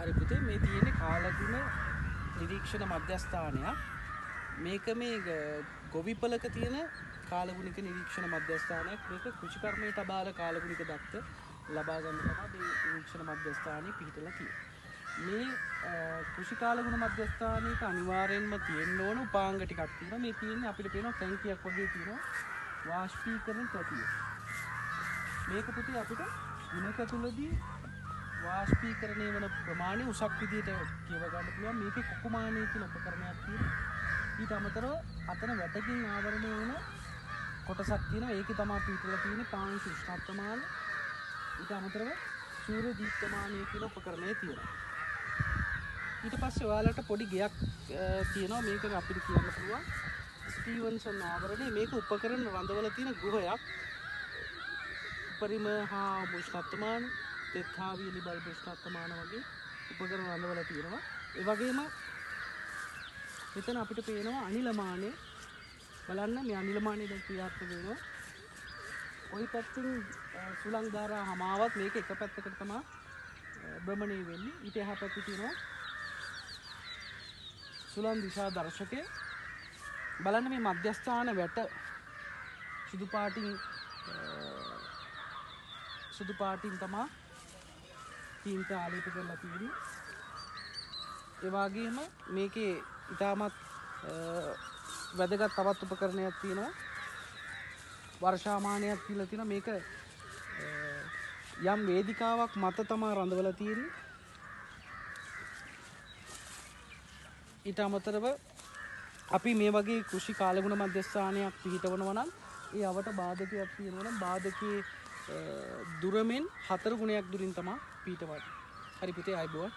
හරි පුතේ මේ තියෙන්නේ කාලගුණ නිරීක්ෂණ මධ්‍යස්ථානයක්. මේක මේ ගොවිපලක තියෙන කාලගුණික නිරීක්ෂණ මධ්‍යස්ථානයක්. මේක කෘෂිකර්මයට අදාළ කාලගුණික දත්ත ලබා ගන්න තමයි මේ නිරීක්ෂණ මධ්‍යස්ථානයේ පිහිටලා තියෙන්නේ. මේ කෘෂි කාලගුණ මධ්‍යස්ථානයක අනිවාර්යෙන්ම තියෙන්න ඕන උපාංග ටිකක් තියෙනවා. මේ තියෙන්නේ අපිට පේනවා ටැංකියක් වගේ තියෙනවා වාෂ්පීකරණ තැටිය. මේක පුතේ අපිට දිනක තුලදී වාෂ්පීකරණය වන ප්‍රමාණය උසක් විදිහට කියව ගන්න පුළුවන්. මේකේ කුකුමානය කියලා උපකරණයක් තියෙනවා. ඊට අමතරව අතන වැටකින් ආවරණය වෙන කොටසක් තියෙනවා. ඒකේ තමයි පිටලා තියෙන්නේ පාංශු උෂ්ණත්වමාන. ඊට අමතරව සූර්ය දීප්තමානය කියලා උපකරණය තියෙනවා. ඊට පස්සේ ඔයාලට පොඩි ගයක් තියෙනවා. මේක අපිට කියන්න පුළුවන් ස්ටීවන්සන් ආවරණය. මේක උපකරණ රඳවල තියෙන ගෘහයක්. උපරිම හා උෂ්ණත්වමාන තෙත්හාවියලි බල්බ උෂ්ණත්වමාන වගේ උපකරණ රඳවලා තියෙනවා. ඒ වගේම මෙතන අපිට පේනවා අනිලමානය. බලන්න මේ අනිලමානය දැන් ක්‍රියාත්මක වෙනවා. ওই පැත්තෙන් සුළං ධාරා හමාවත් මේක එක පැත්තකට තමයි භ්‍රමණය වෙන්නේ. ඊට එහා පැත්තේ තියෙනවා සුළං දිශා දර්ශකය. බලන්න මේ මධ්‍යස්ථාන වැට සුදු පාටින් තමයි තීන්ත ආලේප කරලා තියෙන්නේ. ඒ වගේම මේකේ ඉතාමත් වැදගත් තවත් උපකරණයක් තියෙනවා. වර්ෂාමානයක් කියලා තියෙනවා. මේක යම් වේදිකාවක් මත තමයි රඳවලා තියෙන්නේ. ඊට අමතරව අපි මේ වගේ කෘෂි කාලගුණ මධ්‍යස්ථානයක් පිහිටවනවා නම් ඒ අවට බාධකයක් තියෙනවා නම් බාධකයේ දුරමෙන් 4 ගුණයක් දුරින් තමයි පිහිටවන්නේ. හරි පුතේ ආයුබෝවන්.